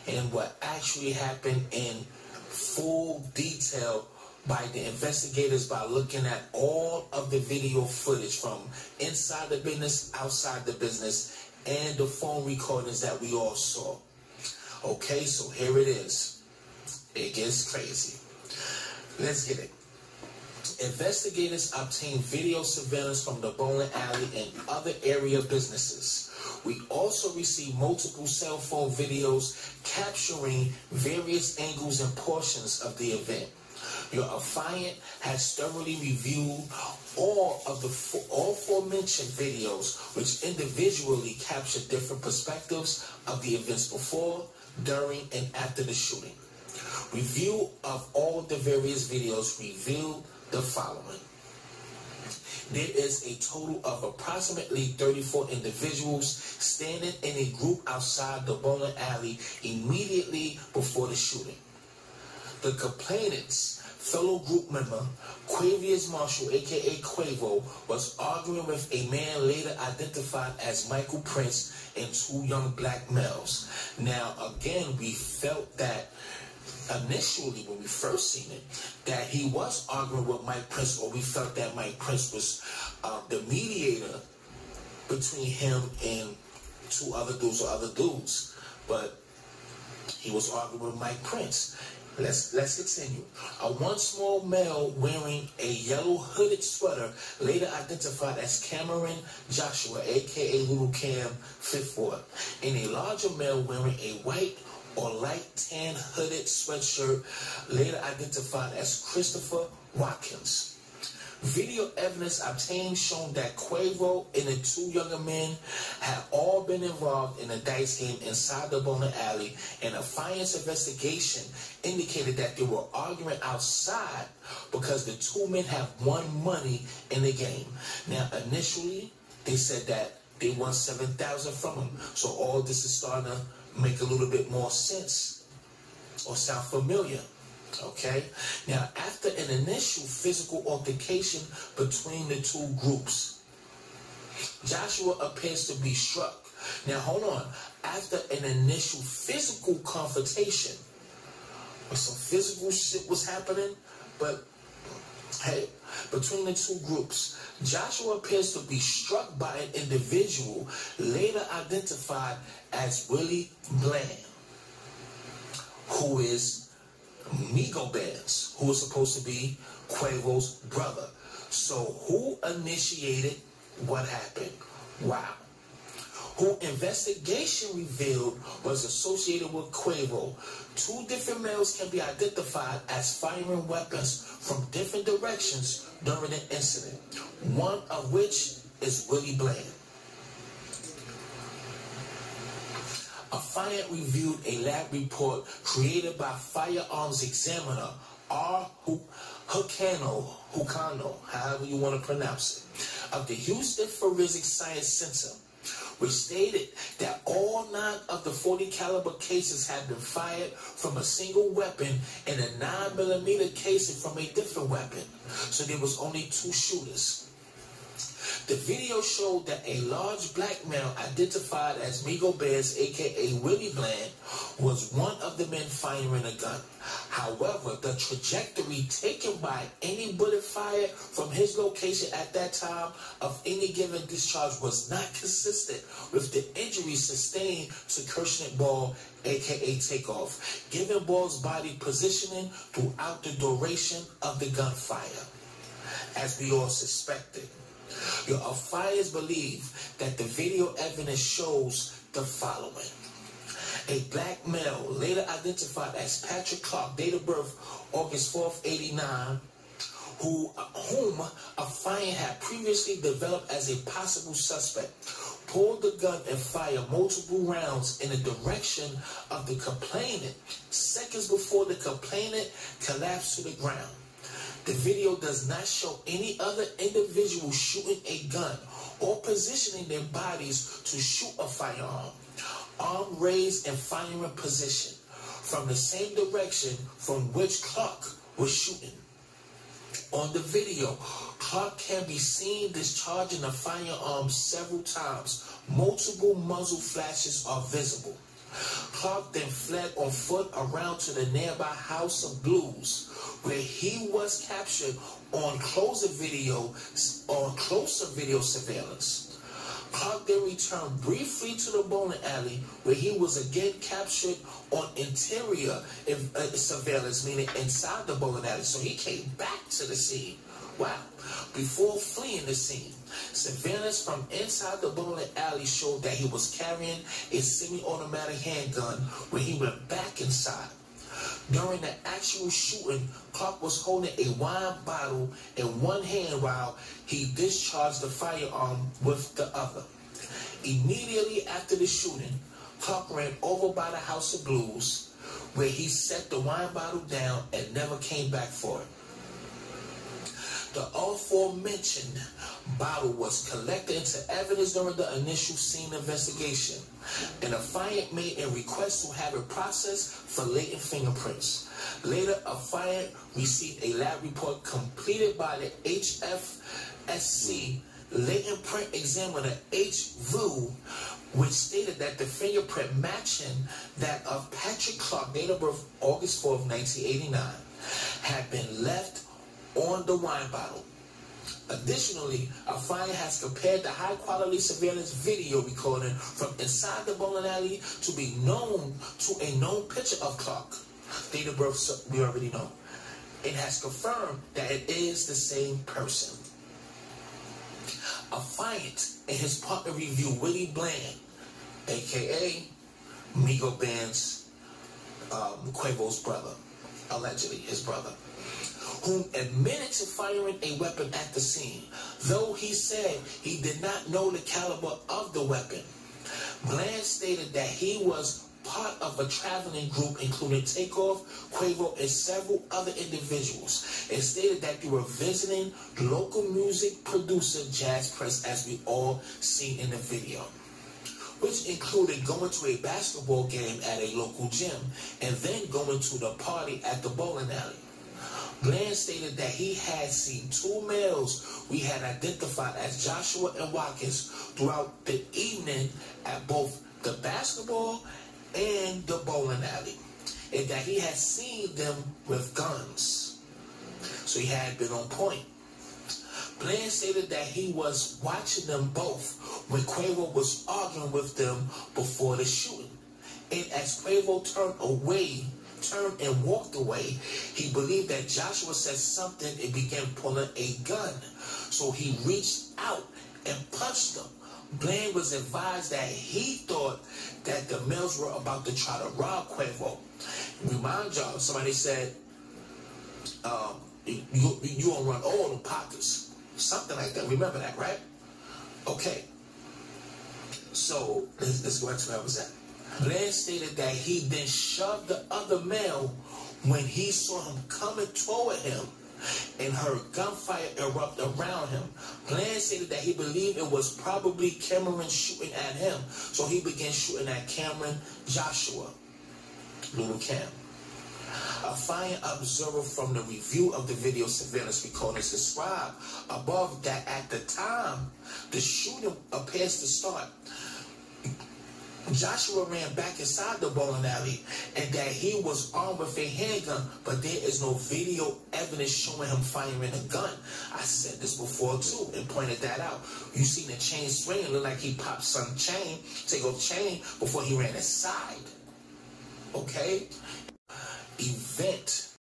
and what actually happened in full detail by the investigators by looking at all of the video footage from inside the business, outside the business, and the phone recordings that we all saw. Okay, so here it is. It gets crazy. Let's get it. Investigators obtained video surveillance from the bowling alley and other area businesses. We also received multiple cell phone videos capturing various angles and portions of the event. Your affiant has thoroughly reviewed all aforementioned videos, which individually capture different perspectives of the events before, during, and after the shooting. Review of all the various videos revealed the following. There is a total of approximately 34 individuals standing in a group outside the bowling alley immediately before the shooting. The complainant's fellow group member, Quavius Marshall, aka Quavo, was arguing with a man later identified as Michael Prince and two young black males. Now, again, we felt that initially, when we first seen it, that he was arguing with Mike Prince, or we felt that Mike Prince was the mediator between him and two other dudes, but he was arguing with Mike Prince. Let's continue. A one small male wearing a yellow hooded sweater, later identified as Cameron Joshua, aka Little Cam, Fifth Ward, and a larger male wearing a white or light tan hooded sweatshirt, later identified as Christopher Watkins. Video evidence obtained shown that Quavo and the two younger men had all been involved in a dice game inside the bowling alley, and a affiant's investigation indicated that they were arguing outside because the two men have won money in the game. Now, initially, they said that they won $7,000 from him, so all this is starting to make a little bit more sense or sound familiar. Okay, now after an initial physical altercation between the two groups, Joshua appears to be struck. Now hold on, after an initial physical confrontation, some physical shit was happening, but hey, between the two groups, Joshua appears to be struck by an individual later identified as Willie Bland, who is Migo Bands, who was supposed to be Quavo's brother. So who initiated what happened? Wow. Who investigation revealed was associated with Quavo. Two different males can be identified as firing weapons from different directions during the incident, one of which is Willie Bland. Affiant reviewed a lab report created by firearms examiner R. Hucano, however you want to pronounce it, of the Houston Forensic Science Center, which stated that all 9 of the .40 caliber cases had been fired from a single weapon and a 9mm casing from a different weapon. So there was only 2 shooters. The video showed that a large black male identified as Migo Bears, aka Willie Bland, was one of the men firing a gun. However, the trajectory taken by any bullet fired from his location at that time of any given discharge was not consistent with the injury sustained to Kershnet Ball, aka Takeoff, given Ball's body positioning throughout the duration of the gunfire, as we all suspected. Your affiants believe that the video evidence shows the following. A black male, later identified as Patrick Clark, date of birth August 4th, 89, whom affiant had previously developed as a possible suspect, pulled the gun and fired multiple rounds in the direction of the complainant seconds before the complainant collapsed to the ground. The video does not show any other individual shooting a gun or positioning their bodies to shoot a firearm, arm raised and firing position, from the same direction from which Clark was shooting. On the video, Clark can be seen discharging a firearm several times. Multiple muzzle flashes are visible. Clark then fled on foot around to the nearby House of Blues, where he was captured on closer video surveillance. Clark then returned briefly to the bowling alley, where he was again captured on interior surveillance, meaning inside the bowling alley. So he came back to the scene. Wow. Before fleeing the scene, surveillance from inside the bowling alley showed that he was carrying a semi-automatic handgun when he went back inside. During the actual shooting, Clark was holding a wine bottle in one hand while he discharged the firearm with the other. Immediately after the shooting, Clark ran over by the House of Blues, where he set the wine bottle down and never came back for it. The aforementioned bottle was collected into evidence during the initial scene investigation, and Affiant made a request to have it processed for latent fingerprints. Later, Affiant received a lab report completed by the HFSC latent print examiner HVU, which stated that the fingerprint matching that of Patrick Clark, date of birth August 4th, 1989, had been left on the wine bottle. Additionally, Affiant has compared the high-quality surveillance video recording from inside the bowling alley to be known to a known picture of Clark. Date of birth, we already know. It has confirmed that it is the same person. Affiant and his partner review, Willie Bland, a.k.a. Migo Band's Quavo's brother, allegedly his brother, whom admitted to firing a weapon at the scene, though he said he did not know the caliber of the weapon. Bland stated that he was part of a traveling group including Takeoff, Quavo, and several other individuals, and stated that they were visiting local music producer Jazz Press, as we all seen in the video, which included going to a basketball game at a local gym and then going to the party at the bowling alley. Bland stated that he had seen two males we had identified as Joshua and Watkins throughout the evening at both the basketball and the bowling alley, and that he had seen them with guns. So he had been on point. Bland stated that he was watching them both when Quavo was arguing with them before the shooting. And as Quavo turned and walked away, he believed that Joshua said something and began pulling a gun. So he reached out and punched him. Bland was advised that he thought that the males were about to try to rob Quavo. Remind y'all, somebody said, you gonna run all the pockets. Something like that. Remember that, right? Okay. So, let's go back to where I was at. Bland stated that he then shoved the other male when he saw him coming toward him and heard gunfire erupt around him. Bland stated that he believed it was probably Cameron shooting at him, so he began shooting at Cameron Joshua, Little Cam. A fine observer from the review of the video surveillance recordings described above that at the time the shooting appears to start, Joshua ran back inside the bowling alley and that he was armed with a handgun, but there is no video evidence showing him firing a gun. I said this before too and pointed that out. You seen the chain swinging, look like he popped some chain, Takeoff chain, before he ran inside. Okay? Event